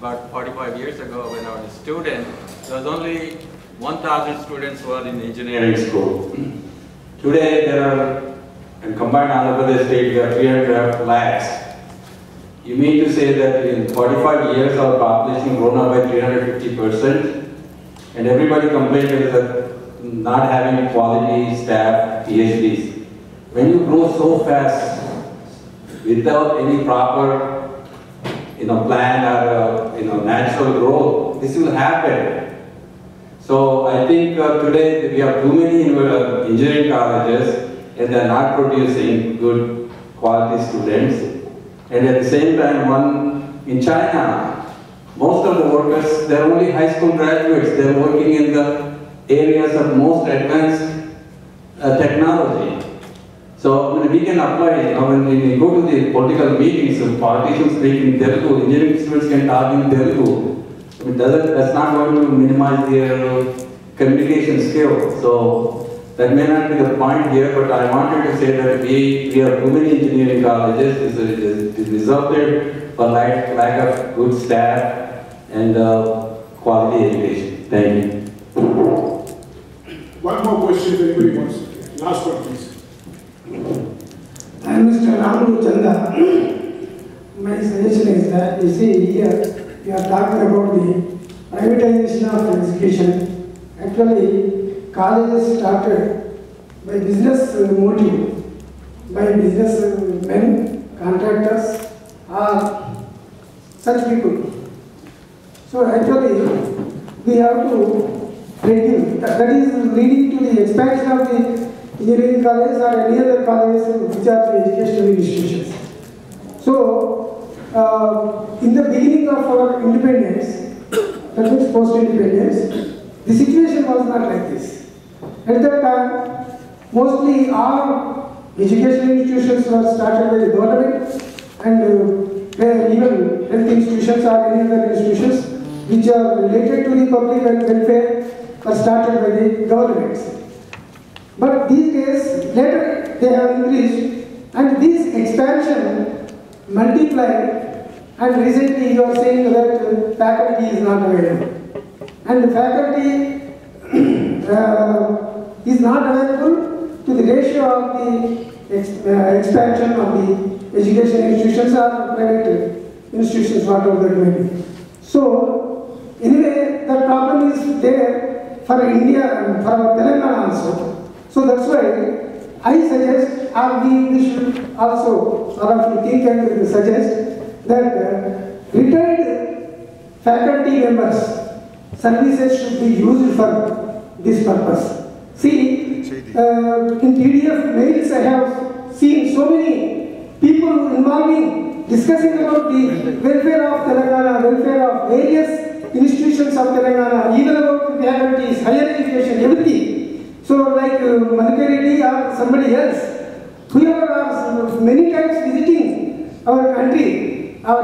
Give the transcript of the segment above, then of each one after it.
About 45 years ago, when I was a student, there was only 1,000 students who were in engineering school. Today, there are, in combined Andhra Pradesh state, there are 300 lakhs. You mean to say that in 45 years, our population grown up by 350%, and everybody complained that not having quality staff, PhDs. When you grow so fast, without any proper plan or natural growth, this will happen. So I think today we have too many engineering colleges and they are not producing good quality students. And at the same time, in China, most of the workers, they are only high school graduates. They are working in the areas of most advanced technology. So we can apply, when we go to the political meetings, politicians speak in Telugu, engineering students can talk in Telugu. That's not going to minimize their communication skill. So that may not be the point here, but I wanted to say that we have too many engineering colleges. It resulted for lack of good staff and quality education. Thank you. One more question if anybody wants. Last one, please. I am Mr. Ramlu Chanda. My suggestion is that, you see, here we are talking about the privatization of education. Actually, colleges started by business motive, by business men, contractors, or such people. So actually, we have to reduce. That is leading to the expansion of the engineering colleges or any other colleges which are the educational institutions. So, in the beginning of our independence, that means post-independence, the situation was not like this. At that time, mostly all educational institutions were started by the government, and even health institutions or any other institutions which are related to the public and welfare were started by the governments. But these days, later they have increased, and this expansion multiplied, and recently you are saying that faculty is not available. And the faculty is not available to the ratio of the expansion of the education institutions or private institutions, whatever that may be. So, anyway, the problem is there for India and for Telangana also. So that's why I suggest, or we should also sort of think and suggest that retired faculty members' services should be used for this purpose. See, in PDF mails I have seen so many people discussing about the welfare of Telangana, welfare of various institutions of Telangana, even about the faculties, higher education, everything. So like Madhukar Reddy or somebody else, whoever are many times visiting our country, our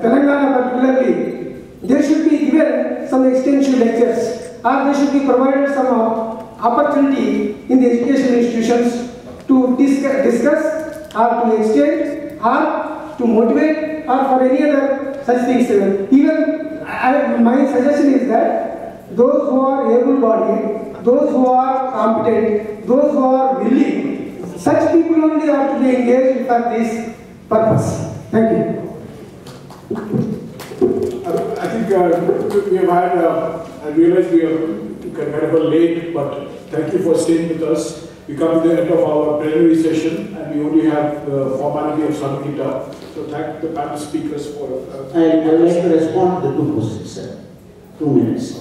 Telangana particularly, they should be given some extension lectures, or they should be provided some opportunity in the education institutions to discuss or to extend or to motivate or for any other such things. Even my suggestion is that those who are able-bodied, those who are competent, those who are willing, such people only are to be engaged for this purpose. Thank you. I think we have had, I realize we are kind of late, but thank you for staying with us. We come to the end of our plenary session and we only have the formality of summing it up. So thank the panel speakers for... I would like to respond to the two questions, sir. 2 minutes.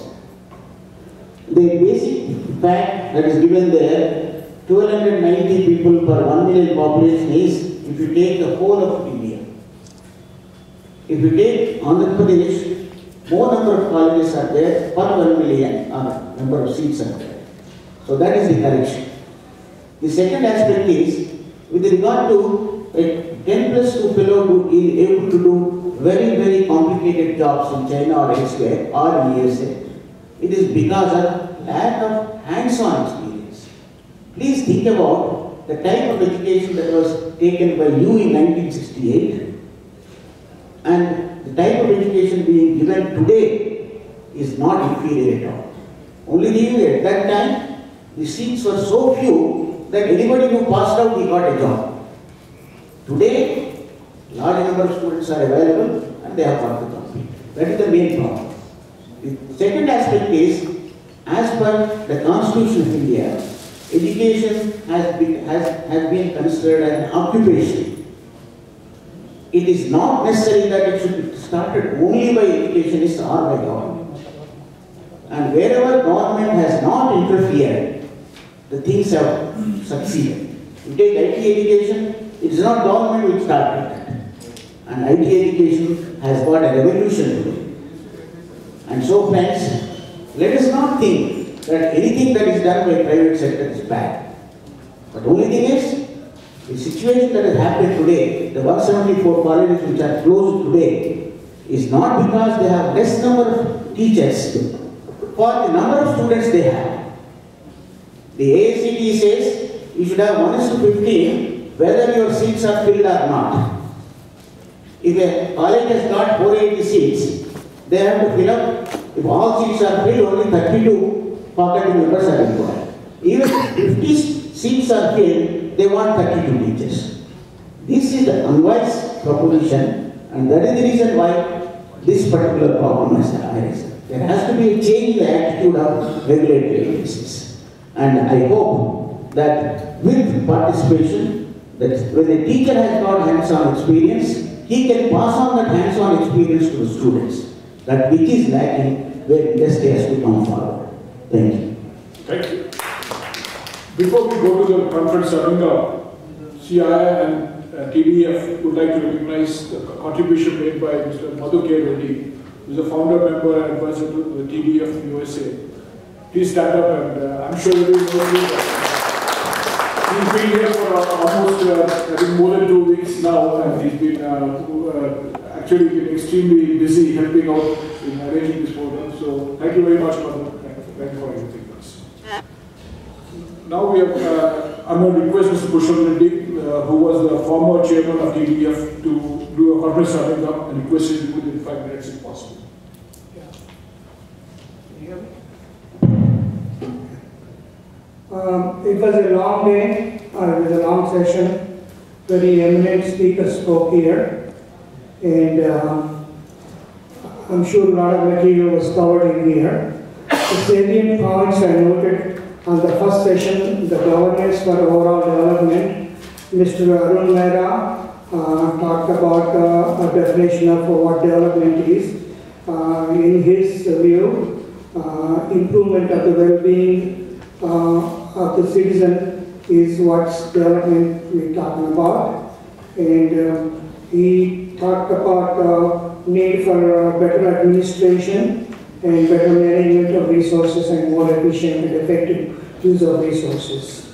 The basic fact that is given there, 1290 people per 1 million population is, if you take the whole of India. If you take Andhra Pradesh, more number of colleges are there per 1 million number of seats are there. So that is the correction. The second aspect is, with regard to a 10 plus 2 fellow who is able to do very, very complicated jobs in China or elsewhere or in USA, it is because of lack of hands-on experience. Please think about the type of education that was taken by you in 1968 and the type of education being given today is not inferior at all. Only thing at that time, the seats were so few that anybody who passed out, he got a job. Today, large number of students are available and they have got to compete. That is the main problem. The second aspect is, as per the Constitution of India, education has been considered as an occupation. It is not necessary that it should be started only by educationists or by government. And wherever government has not interfered, the things have succeeded. You take IT education, it is not government which started that. And IT education has got a revolution today. And so friends, let us not think that anything that is done by private sector is bad. But only thing is, the situation that has happened today, the 174 colleges which are closed today, is not because they have less number of teachers, for the number of students they have. The AICTE says you should have 1:15 whether your seats are filled or not. If a college has got 480 seats, they have to fill up. If all seats are filled, only 32 faculty members are required. Even if 50 seats are filled, they want 32 teachers. This is the unwise proposition, and that is the reason why this particular problem has arisen. There has to be a change in the attitude of regulatory agencies. And I hope that with participation, that when the teacher has got hands-on experience, he can pass on that hands-on experience to the students. That which is lacking, where industry has to come forward. Thank you. Thank you. Before we go to the conference summing up, CII and TDF would like to recognize the contribution made by Mr. Madhu K. Reddy, who is a founder, member, and advisor to the TDF USA. Please stand up, and I'm sure you will know he's been here for almost I think more than 2 weeks now, and he's been actually been extremely busy helping out in arranging this program. So thank you very much, Madhu. Thank you for everything. Now we have, I'm going to request Mr. Pushpa Reddy, who was the former chairman of TDF, to do a conference summing up, and request him to do it in 5 minutes if possible. It was a long day, it was a long session. Very eminent speakers spoke here, and I'm sure a lot of material was covered in here. The salient points I noted on the first session, the governance for overall development. Mr. Arun Mehra talked about a definition of what development is. In his view, improvement of the well-being of the citizen is what's development we're talking about. And he talked about need for better administration and better management of resources and more efficient and effective use of resources.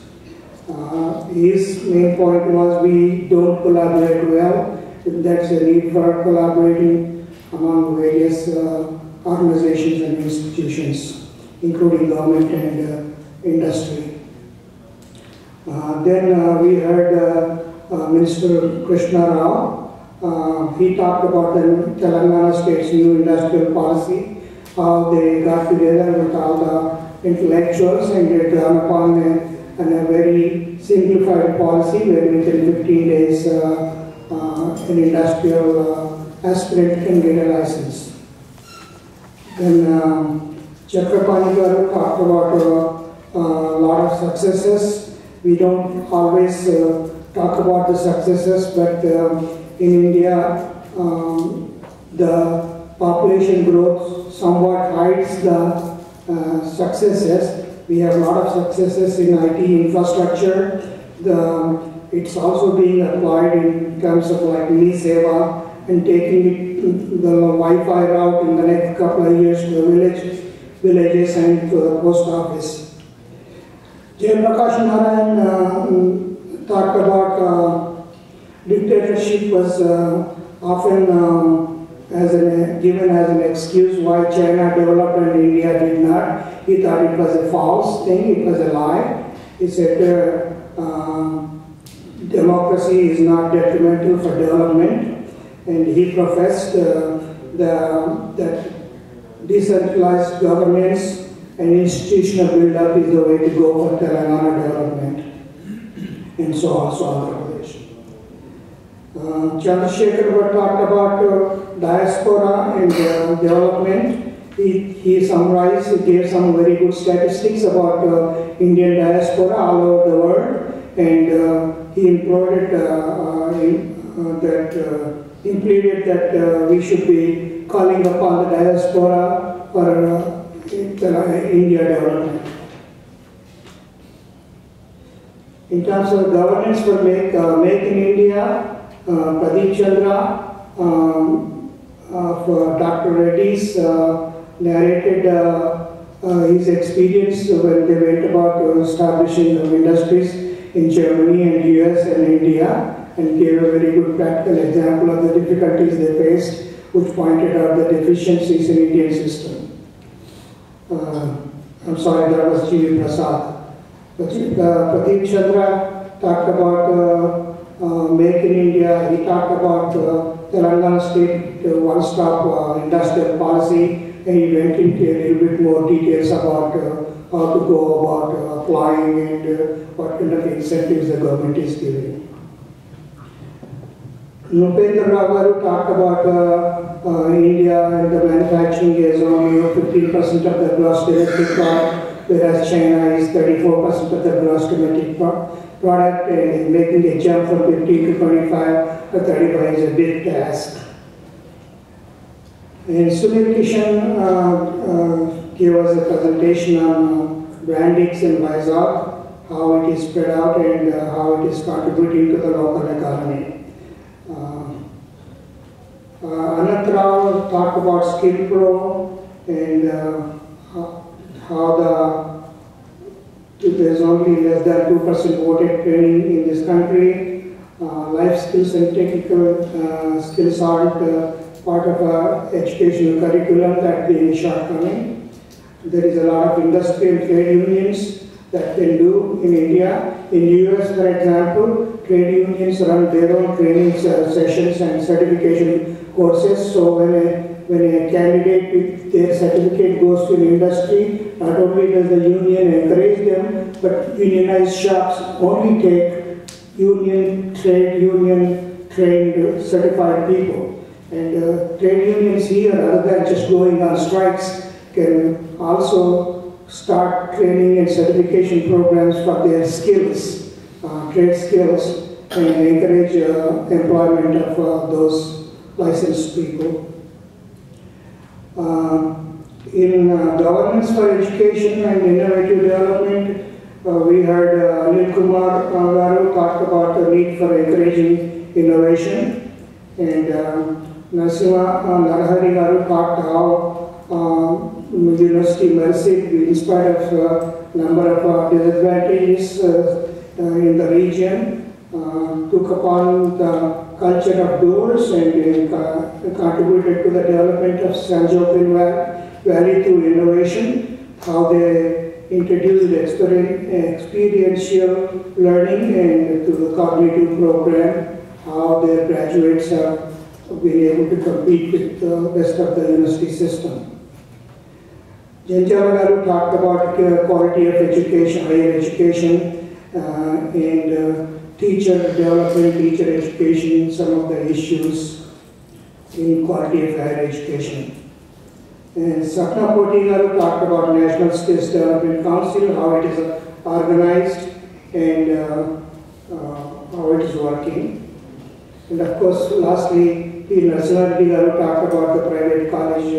His main point was we don't collaborate well. That's a need for collaborating among various organizations and institutions, including government and industry. Then we heard Minister Krishna Rao. He talked about the Telangana state's new industrial policy, how they got together with all the intellectuals and they drawn upon a very simplified policy where within 15 days an industrial aspirant can get a license. Then Chakrapani Garu talked about a lot of successes. We don't always talk about the successes, but in India the population growth somewhat hides the successes. We have a lot of successes in IT infrastructure. It's also being applied in terms of like Mi-Seva and taking the Wi-Fi route in the next couple of years to the villages and to the post office. Jayaprakash Narayan talked about dictatorship was often given as an excuse why China developed and India did not. He thought it was a false thing, it was a lie. He said democracy is not detrimental for development. and he professed that decentralized governance and institutional build-up is the way to go for Telangana development, and so also Andhra Pradesh. Chandrasekhar Bhatt talked about diaspora and development. He summarized, he gave some very good statistics about Indian diaspora all over the world, and he implemented that we should be calling upon the diaspora for India development. In terms of governance for Make in India, Pradeep Chandra of Dr. Reddy's narrated his experience when they went about establishing industries in Germany and US and India, and gave a very good practical example of the difficulties they faced, which pointed out the deficiencies in Indian system. I'm sorry, that was G.V. Prasad. Pradeep Chandra talked about Make in India. He talked about Telangana state one-stop industrial policy, and he went into a little bit more details about how to go about applying and what kind of incentives the government is giving. Nupendra Rao Garu talked about India and the manufacturing is only 15% of the gross domestic product, whereas China is 34% of the gross domestic product, and making a jump from 15 to 25 or 35 is a big task. And Sunil Kishan gave us a presentation on Brandix in Vizag, how it is spread out and how it is contributing to the local economy. Anant Rao talked about Skill Pro and how there's only less than 2% voted training in this country. Life skills and technical skills aren't part of our educational curriculum, that being shortcoming. There is a lot of industry and trade unions that can do in India. In US, for example, trade unions run their own training sessions and certification courses. So when a candidate with their certificate goes to an industry, not only does the union encourage them, but unionized shops only take trade union trained certified people. And trade unions here, other than just going on strikes, can also start training and certification programs for their skills, trade skills, and encourage employment of those licensed people. In governance for education and innovative development, we heard Anil Kumar Garu talk about the need for encouraging innovation, and Narasimha Narahari Garu talked how University Mercy, in spite of number of disadvantages in the region, took upon the culture of doors and contributed to the development of Sanjopin Valley through innovation, how they introduced experiential learning and to the cognitive program, how their graduates have been able to compete with the rest of the university system. Janjala Garu talked about quality of education, higher education, and teacher development, teacher education, some of the issues in quality of higher education. And Sapna Poti Garu talked about National Skills Development Council, how it is organized and how it is working. And of course, lastly, P. Narasimha Reddy Garu talked about the private college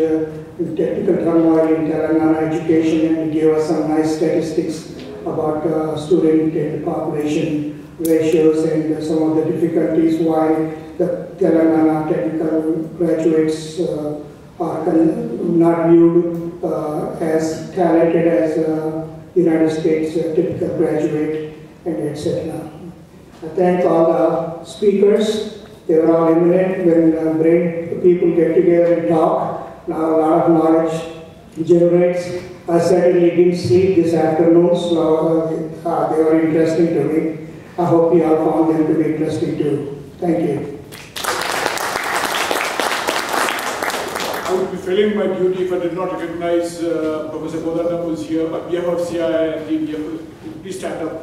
technical turmoil in Telangana education and gave us some nice statistics about student and population ratios and some of the difficulties why the Telangana technical graduates are not viewed as talented as United States typical graduate, and etc. I thank all the speakers. They were all eminent. When brain people get together and talk, now a lot of knowledge generates. I certainly didn't sleep this afternoon, so they were interesting to me. I hope you all found them to be interesting too. Thank you. I would be failing my duty if I did not recognize Professor Kodandam who is here, but behalf of CII and team, please stand up.